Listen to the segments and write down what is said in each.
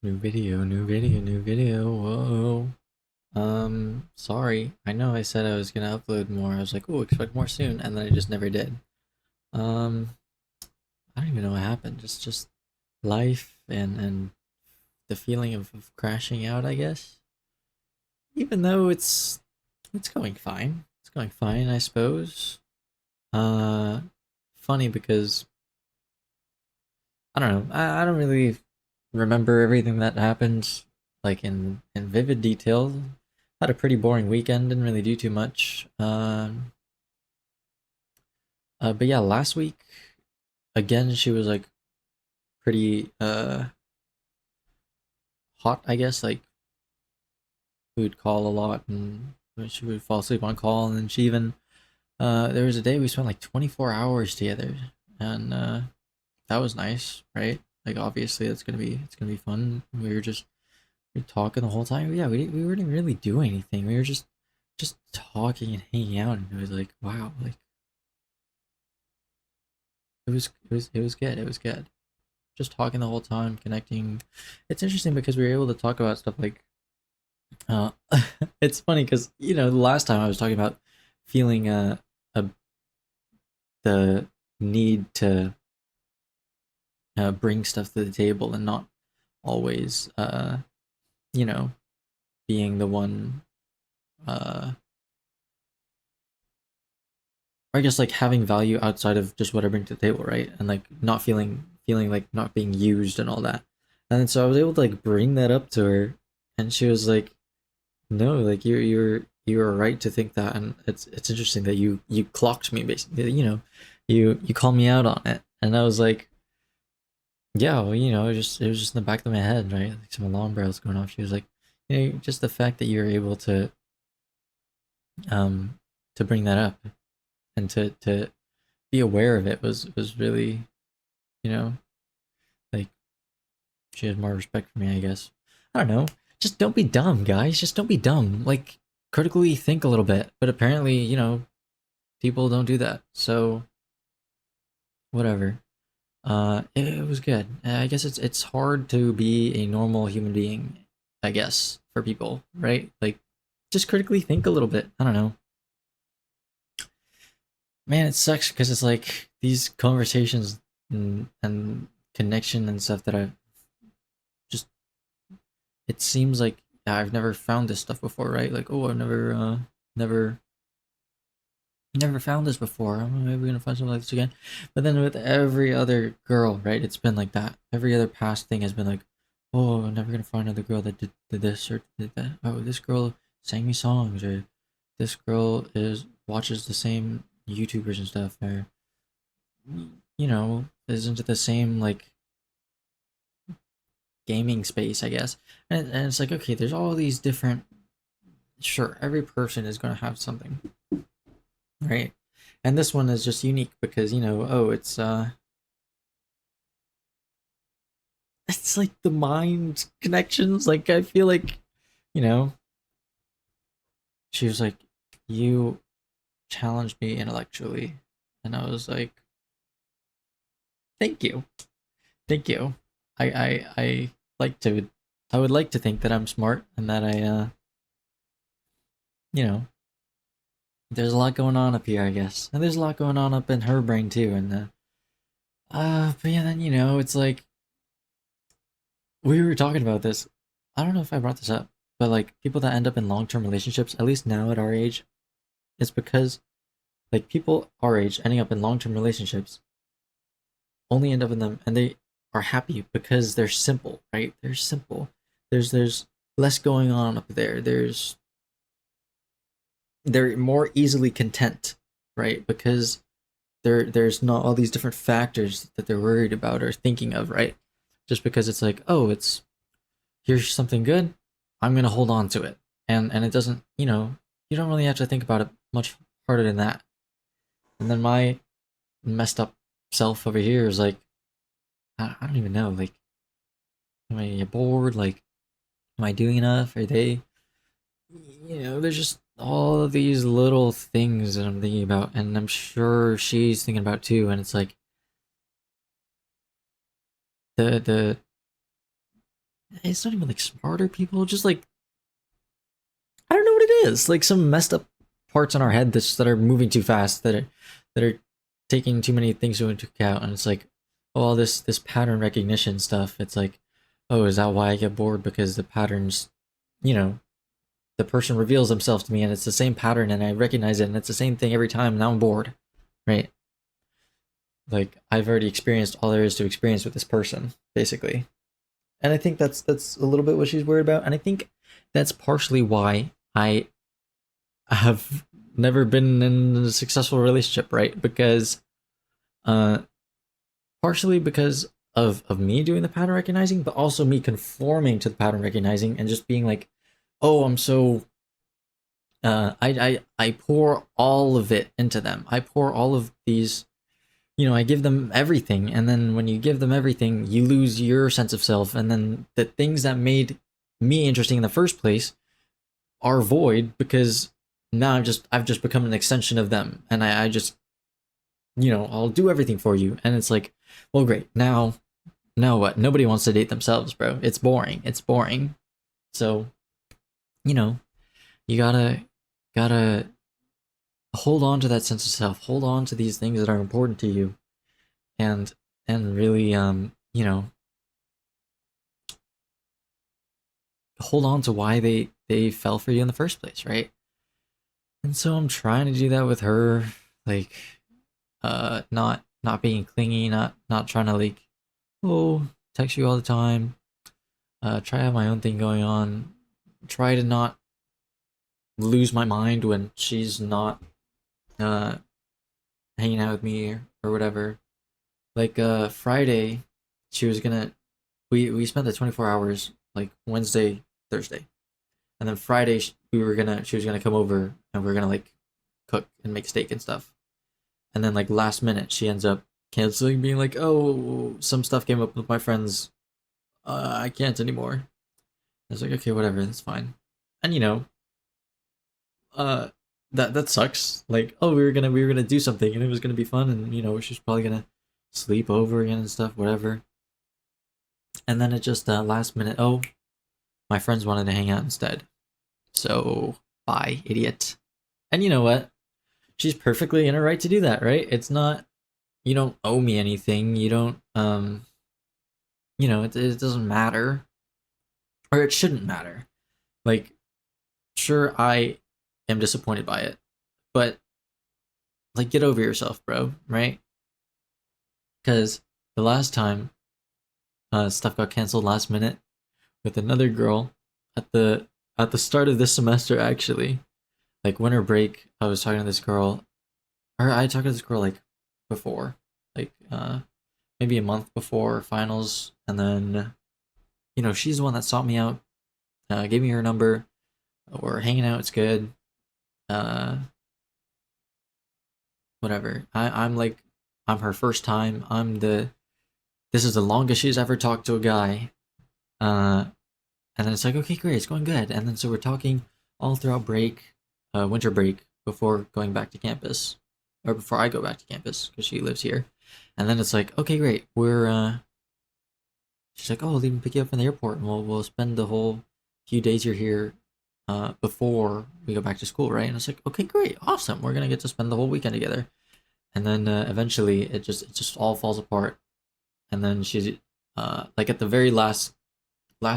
New video, new video, new video. Whoa. Sorry. I know I said I was gonna upload more. I was like, oh, expect more soon, and then I just never did. Um, I don't even know what happened. Just life and the feeling of crashing out, I guess. Even though it's going fine. It's going fine, I suppose. Uh, Funny because I don't know. I don't really remember everything that happened like in vivid detail. Had a pretty boring weekend. Didn't really do too much. But yeah, last week again she was like pretty hot. I guess like we would call a lot and she would fall asleep on call, and then she even there was a day we spent like 24 hours together, and that was nice, right? Like obviously it's gonna be fun. We were talking the whole time. Yeah, we weren't even really doing anything. We were just talking and hanging out, and it was like wow, like it was good. It was good. Just talking the whole time, connecting. It's interesting because we were able to talk about stuff like uh it's funny because the last time I was talking about feeling a the need to bring stuff to the table and not always you know being the one or I guess like having value outside of just what I bring to the table, right? And like not feeling like not being used and all that. And then so I was able to like bring that up to her, and she was like, "No, like you're right to think that." And it's interesting that you clocked me basically. You called me out on it, and I was like, "Yeah, well, it was just in the back of my head, right? Like some alarm bells going off." She was like, just the fact that you're able um to bring that up and to be aware of it was really, you know, like she had more respect for me, I guess. I don't know. Just don't be dumb, guys. Just don't be dumb. Like critically think a little bit. But apparently, people don't do that. So whatever. It was good. I guess it's hard to be a normal human being, I guess, for people, right? Like just critically think a little bit. I don't know. Man, it sucks because it's like these conversations and connection and stuff that I've just it seems like I've never found this stuff before, right? Like, oh, I've never found this before. Maybe we're gonna find something like this again. But then with every other girl, right? It's been like that. Every other past thing has been like, oh, I'm never gonna find another girl that did this or did that. Oh, this girl sang me songs, or this girl is watches the same YouTubers and stuff, or is into the same like gaming space, I guess. And it's like, okay, there's all these different. Sure, every person is going to have something, right? And this one is just unique because oh, it's like the mind connections. Like I feel like, you know, she was like, you challenged me intellectually, and I was like, thank you, thank you. I like to, I would like to think that I'm smart and that you know, there's a lot going on up here, I guess. And there's a lot going on up in her brain too. And but yeah, then it's like we were talking about this. I don't know if I brought this up, but like people that end up in long-term relationships, at least now at our age, it's because like people our age ending up in long-term relationships only end up in them and they are happy because they're simple, right? They're simple. There's less going on up there. They're more easily content, right? Because there's not all these different factors that they're worried about or thinking of, right? Just because it's like, oh, it's here's something good, I'm gonna hold on to it, and it doesn't, you don't really have to think about it much harder than that. And then my messed up self over here is like, I don't even know, like, am I bored? Like, am I doing enough? Are they, there's just all of these little things that I'm thinking about, and I'm sure she's thinking about too. And it's like the it's not even like smarter people, just like I don't know what it is. Like some messed up parts in our head that are moving too fast, that are taking too many things into account, and it's like, oh, all this pattern recognition stuff. It's like, oh, is that why I get bored? Because the patterns, you know, the person reveals themselves to me, and it's the same pattern, and I recognize it, and it's the same thing every time. And now I'm bored, right? Like I've already experienced all there is to experience with this person, basically. And I think that's a little bit what she's worried about, and I think that's partially why I have never been in a successful relationship, right? Because uh partially because of me doing the pattern recognizing, but also me conforming to the pattern recognizing and just being like, oh, I'm so I pour all of it into them. I pour all of these, I give them everything, and then when you give them everything, you lose your sense of self, and then the things that made me interesting in the first place are void because now I've just become an extension of them, and I just, I'll do everything for you, and it's like, well, great, now what? Nobody wants to date themselves, bro. It's boring. It's boring. So, you know, you gotta hold on to that sense of self. Hold on to these things that are important to you, and really, hold on to why they fell for you in the first place, right? And so I'm trying to do that with her, like, not being clingy, not trying to like, oh, text you all the time. Try to have my own thing going on. Try to not lose my mind when she's not uh hanging out with me or whatever. Like Friday, she was gonna we spent the 24 hours like Wednesday, Thursday. And then Friday she was gonna come over and we are gonna like cook and make steak and stuff. And then like last minute she ends up canceling, being like, "Oh, some stuff came up with my friends. I can't anymore." I was like, "Okay, whatever, that's fine." And uh that sucks. Like, oh, we were gonna do something and it was gonna be fun, and she's probably gonna sleep over again and stuff, whatever. And then it just last minute, oh, my friends wanted to hang out instead. So bye, idiot. And you know what? She's perfectly in her right to do that, right? It's not, you don't owe me anything. You don't it doesn't matter. Or it shouldn't matter. Like, sure, I am disappointed by it, but like, get over yourself, bro, right? Because the last time stuff got canceled last minute with another girl at the start of this semester, actually, like winter break, I was talking to this girl, or I talked to this girl like before, like maybe a month before finals, and then she's the one that sought me out, gave me her number. We're hanging out, it's good. Uh, Whatever. I'm like, I'm her first time. This is the longest she's ever talked to a guy. Uh, and then it's like, okay, great, it's going good. And then so we're talking all throughout break, winter break, before going back to campus, or before I go back to campus because she lives here. And then it's like, okay, great, she's like, oh, I'll even pick you up from the airport, and we'll spend the whole few days you're here, before we go back to school, right? And it's like, okay, great, awesome, we're gonna get to spend the whole weekend together. And then eventually it just all falls apart, and then she's like at the very last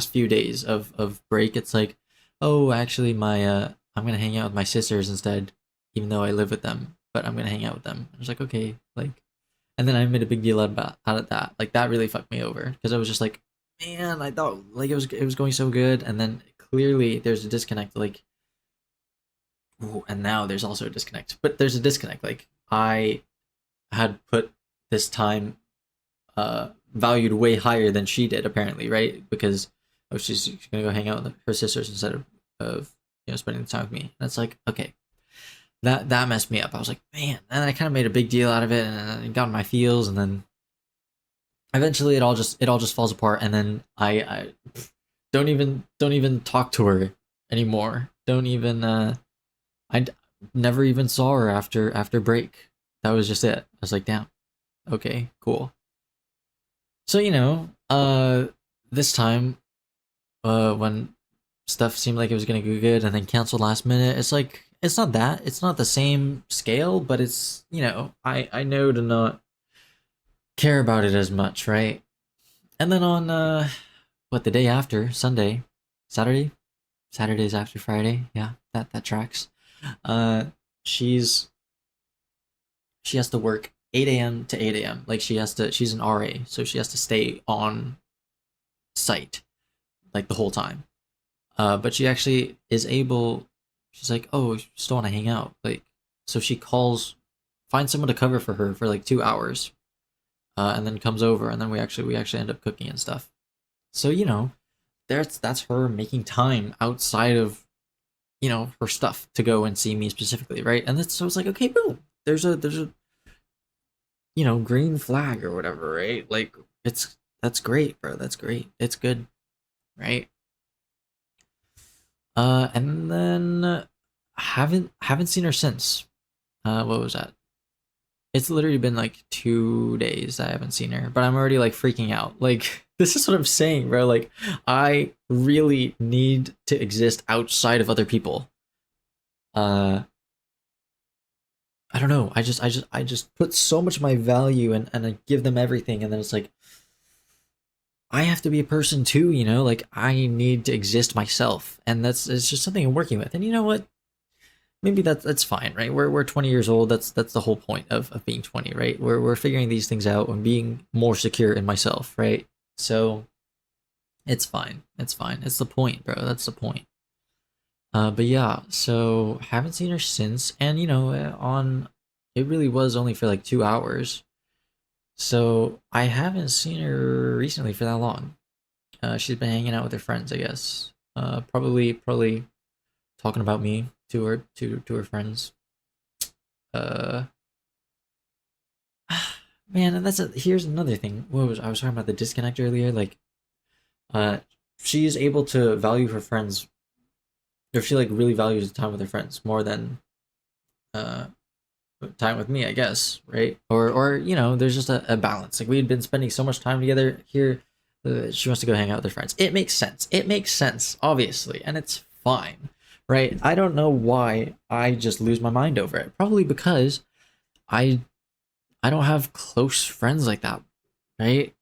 few days of break, it's like, oh, actually, my I'm gonna hang out with my sisters instead, even though I live with them, but I'm gonna hang out with them. I was like, okay, like, and then I made a big deal out of that. Like, that really fucked me over because I was just like, man, I thought like it was going so good, and then clearly there's a disconnect. Like, ooh, and now there's also a disconnect, but there's a disconnect. Like, I had put this time valued way higher than she did, apparently, right? Because oh, she's gonna go hang out with her sisters instead of spending the time with me. And it's like, okay, that messed me up. I was like, man, and I kind of made a big deal out of it, and it got in my feels, and then eventually it all just falls apart, and then I don't even talk to her anymore. Don't even I never even saw her after break. That was just it. I was like, damn, okay, cool. So this time when stuff seemed like it was gonna go good and then canceled last minute. It's like it's not that. It's not the same scale, but it's I know to not care about it as much, right? And then on what the day after Sunday, Saturday, Saturdays after Friday, yeah, that tracks. Uh, she's she has to work 8 a.m. to 8 a.m. Like she's an RA, so she has to stay on site like the whole time. But she actually is able. She's like, oh, you still want to hang out, like, so she calls, finds someone to cover for her for like 2 hours, and then comes over, and then we actually end up cooking and stuff. So that's her making time outside of her stuff to go and see me specifically, right? And that's so it's like, okay, boom, there's a green flag or whatever, right? Like that's great, bro. That's great. It's good, right? And then haven't seen her since. What was that? It's literally been like 2 days I haven't seen her, but I'm already like freaking out. Like this is what I'm saying, bro. Like I really need to exist outside of other people. Uh, I don't know. I just put so much of my value and I give them everything, and then it's like I have to be a person too, like I need to exist myself. And it's just something I'm working with. And you know what? Maybe that's fine, right? We're 20 years old. That's the whole point of being 20, right? We're figuring these things out and being more secure in myself, right? So it's fine. It's fine. It's the point, bro. That's the point. But yeah, so haven't seen her since, and on it really was only for like 2 hours. So I haven't seen her recently for that long. She's been hanging out with her friends, I guess. Probably talking about me to her friends. Uh, man, and here's another thing. I was talking about the disconnect earlier? Like, uh, she is able to value her friends, or she like really values the time with her friends more than uh time with me, I guess, right? Or there's just a balance. Like we had been spending so much time together here. She wants to go hang out with her friends. It makes sense. It makes sense, obviously, and it's fine, right? I don't know why I just lose my mind over it. Probably because I I don't have close friends like that, right?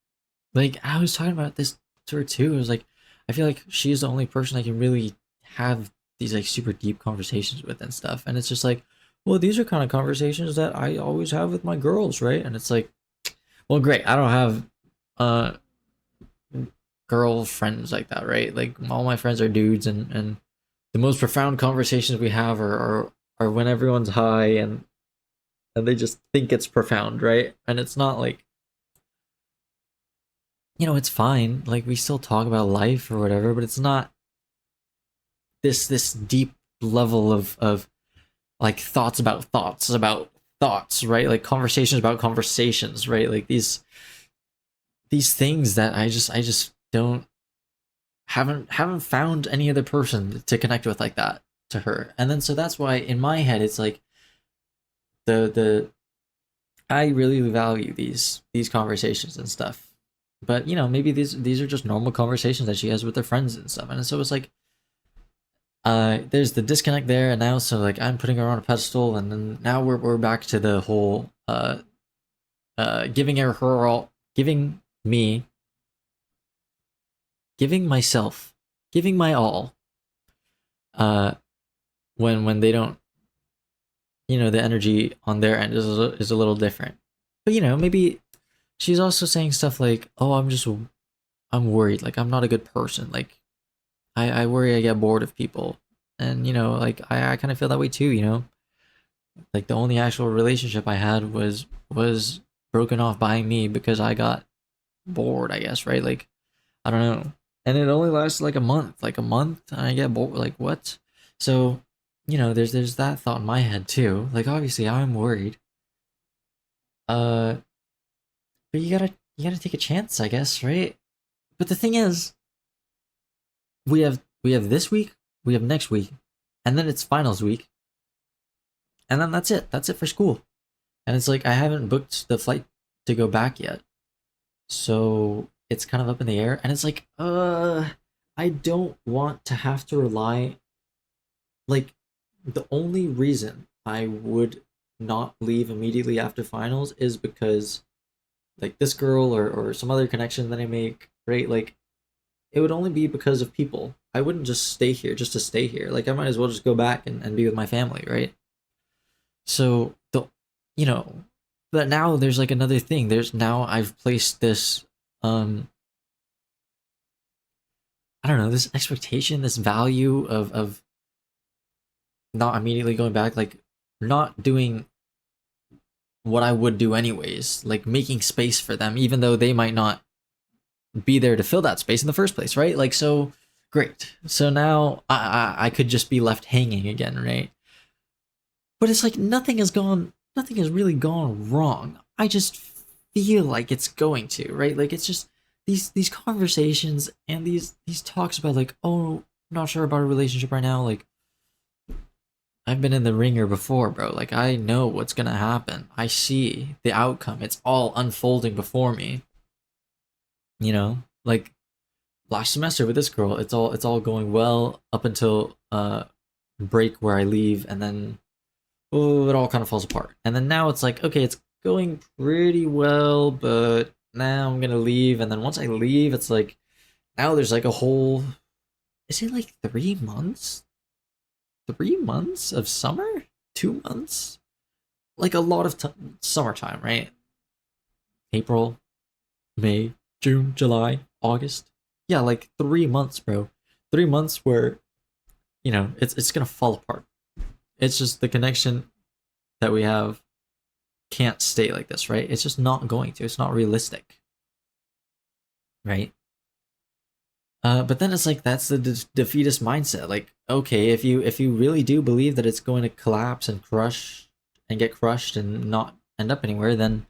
Like I was talking about this to her too. It was like I feel like she's the only person I can really have these like super deep conversations with and stuff. And it's just like, well, these are kind of conversations that I always have with my girls, right? And it's like, well, great. I don't have uh girl friends like that, right? Like all my friends are dudes, and the most profound conversations we have are when everyone's high and they just think it's profound, right? And it's not like it's fine. Like we still talk about life or whatever, but it's not this deep level of like thoughts about thoughts, right? Like conversations about conversations, right? Like these things that I just don't haven't found any other person to connect with like that to her. And then so that's why in my head it's like the I really value these conversations and stuff. But maybe these are just normal conversations that she has with her friends and stuff. And so it's like there's the disconnect there, and now so like I'm putting her on a pedestal, and then now we're back to the whole giving her all, giving me, giving myself, giving my all, uh when they don't, the energy on their end is a little different. But maybe she's also saying stuff like, oh, I'm worried, like I'm not a good person, like I worry I get bored of people. And like I kind of feel that way too, like the only actual relationship I had was broken off by me because I got bored, I guess, right? Like I don't know. And it only lasts like a month, and I get bored, like what? So there's that thought in my head too. Like obviously I'm worried, uh but you gotta take a chance, I guess, right? But the thing is, we have this week, we have next week, and then it's finals week, and then that's it for school. And it's like I haven't booked the flight to go back yet, so it's kind of up in the air. And it's like I don't want to have to rely, like, the only reason I would not leave immediately after finals is because, like, this girl or some other connection that I make, right? Like, it would only be because of people. I wouldn't just stay here just to stay here. Like, I might as well just go back and be with my family, right? So the, you know, but now there's like another thing. There's now I've placed this, I don't know, this expectation, this value of not immediately going back, like not doing what I would do anyways, like making space for them, even though they might not be there to fill that space in the first place, right? Like, so great. So now I could just be left hanging again, right? But it's like nothing has really gone wrong. I just feel like it's going to, right? Like, it's just these conversations and these talks about, like, oh, not sure about a relationship right now. Like, I've been in the ringer before, bro. Like, I know what's gonna happen. I see the outcome. It's all unfolding before me. Like last semester with this girl, it's all going well up until break where I leave, and then oh, it all kind of falls apart. And then now it's like, okay, it's going pretty well, but now I'm gonna leave, and then once I leave, it's like now there's like a whole, is it like 3 months? 3 months of summer? 2 months? Like a lot of summertime, right? April, May, June, July, August. Yeah, like 3 months, bro. 3 months where, it's gonna fall apart. It's just the connection that we have can't stay like this, right? It's just not going to. It's not realistic, right? But then it's like that's the defeatist mindset. Like, okay, if you really do believe that it's going to collapse and crush and get crushed and not end up anywhere, then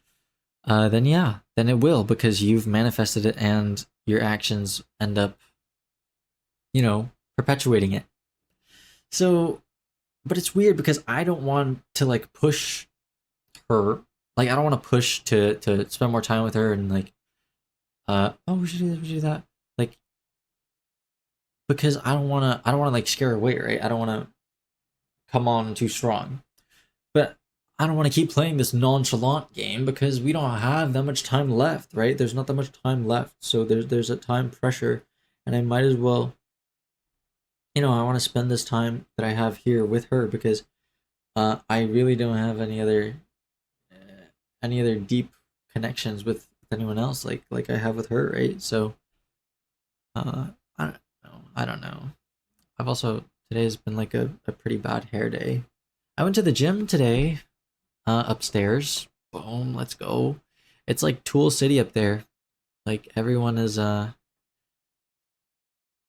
yeah, then it will, because you've manifested it and your actions end up, perpetuating it. So, but it's weird because I don't want to like push her. Like, I don't want to push to spend more time with her and like, oh, we should do this, we should do that. Like, because I don't want to like scare her away, right? I don't want to come on too strong. But I don't want to keep playing this nonchalant game because we don't have that much time left, right? There's not that much time left. So there's a time pressure, and I might as well, I want to spend this time that I have here with her because I really don't have any other deep connections with anyone else like I have with her, right? So I don't know. I don't know. I've also today's been like a pretty bad hair day. I went to the gym today, upstairs. Boom, let's go. It's like Tool City up there. Like, everyone is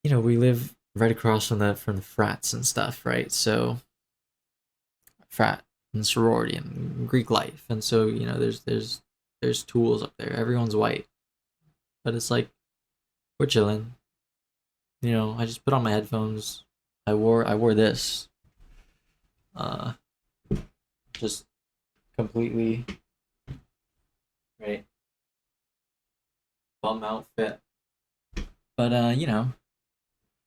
we live right across from the frats and stuff, right? So frat and sorority and Greek life. And so, there's tools up there. Everyone's white. But it's like we're chilling. I just put on my headphones. I wore this. Uh just completely right bum outfit. But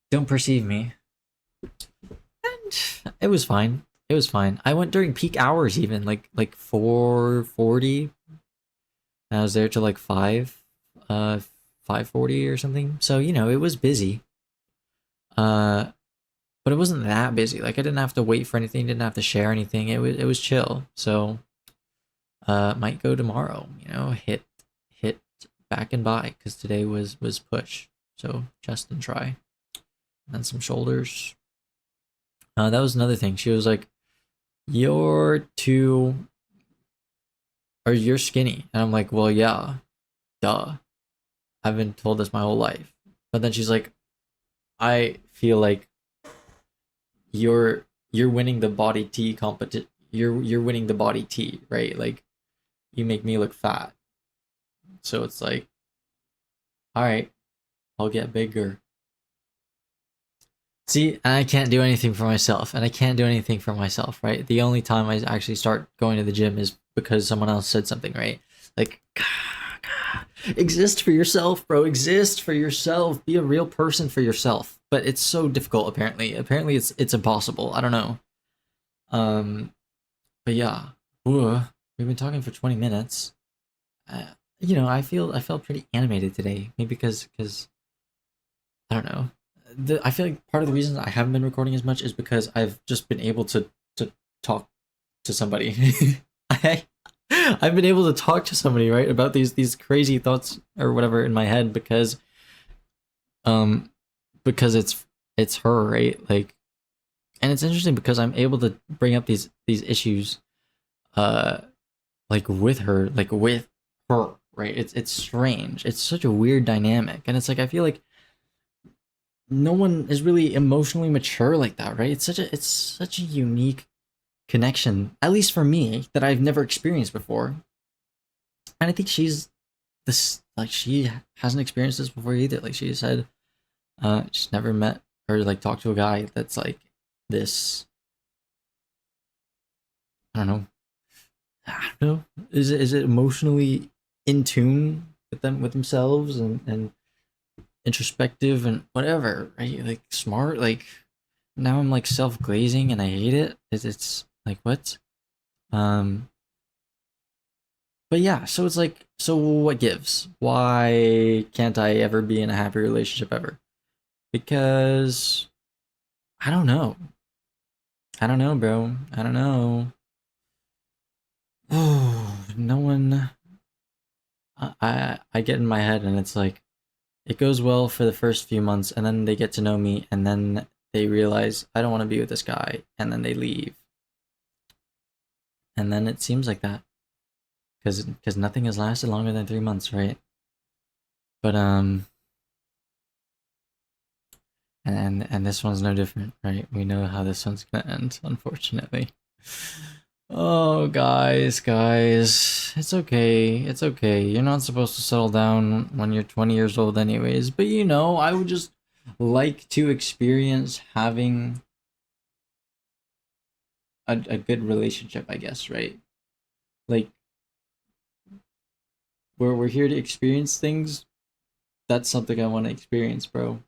don't perceive me. And it was fine. It was fine. I went during peak hours, even like 4:40. I was there till like 5:40 or something. So, it was busy. Uh but it wasn't that busy. Like, I didn't have to wait for anything, didn't have to share anything. It was chill. So might go tomorrow, hit back and buy, because today was push. So chest and try. And then some shoulders. That was another thing. She was like, you're skinny. And I'm like, well, yeah, duh. I've been told this my whole life. But then she's like, I feel like you're winning the body T competition. You're winning the body T, right? Like, you make me look fat. So it's like, all right, I'll get bigger. See, and I can't do anything for myself, right? The only time I actually start going to the gym is because someone else said something, right? Like, Exist for yourself, bro. Exist for yourself. Be a real person for yourself. But it's so difficult. Apparently, it's impossible. I don't know. Um, but yeah, Ooh, we've been talking for 20 minutes. Uh, I felt pretty animated today. Maybe because I don't know. I feel like part of the reason I haven't been recording as much is because I've just been able to talk to somebody. I I've been able to talk to somebody, right, about these crazy thoughts or whatever in my head um because it's her, right? Like, and it's interesting because I'm able to bring up these issues uh like with her, right? It's strange. It's such a weird dynamic. And it's like I feel like no one is really emotionally mature like that, right? It's such a unique connection, at least for me, that I've never experienced before. And I think she's this like she hasn't experienced this before either. Like she said, she's never met or like talked to a guy that's like this. I don't know. I don't know. Is it emotionally in tune with themselves and introspective and whatever, right? Like smart. Like now I'm like self glazing and I hate it. It's like what? Um, but yeah, so it's like, so what gives? Why can't I ever be in a happy relationship ever? Because I don't know. I don't know, bro. I don't know. Oh, no one. I get in my head and it's like it goes well for the first few months, and then they get to know me, and then they realize I don't want to be with this guy, and then they leave, and then it seems like that because nothing has lasted longer than 3 months, right? But and this one's no different, right? We know how this one's gonna end, unfortunately. Oh, guys, it's okay. It's okay. You're not supposed to settle down when you're 20 years old, anyways. But I would just like to experience having a good relationship, I guess, right? Like, we're here to experience things. That's something I want to experience, bro.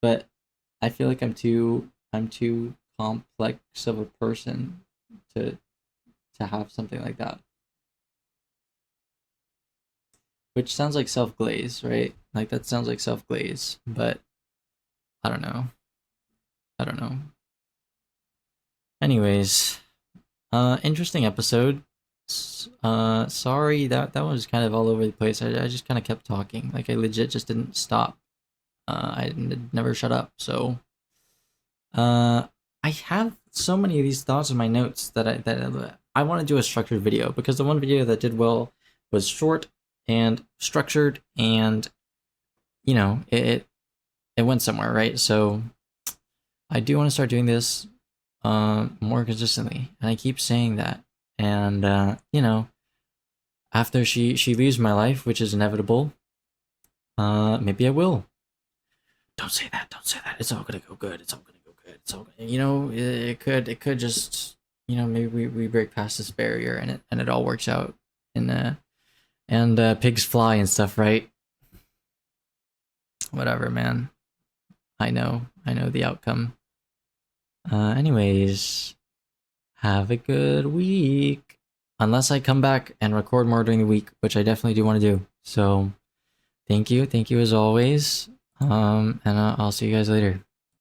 But I feel like I'm too complex of a person to to have something like that. Which sounds like self glaze, right? Like that sounds like self glaze, but I don't know. I don't know. Anyways, interesting episode. Sorry that was kind of all over the place. I just kind of kept talking. Like I legit just didn't stop. Never shut up. So, uh, I have so many of these thoughts in my notes that I want to do a structured video because the one video that did well was short and structured, and it went somewhere, right? So I do want to start doing this more consistently, and I keep saying that. And after she leaves my life, which is inevitable, maybe I will. Don't say that. Don't say that. It's all gonna go good. It's all gonna go good. It's all it could just maybe we break past this barrier and it all works out and pigs fly and stuff, right? Whatever, man. I know the outcome. Anyways, have a good week. Unless I come back and record more during the week, which I definitely do want to do. So, thank you as always. And I'll see you guys later.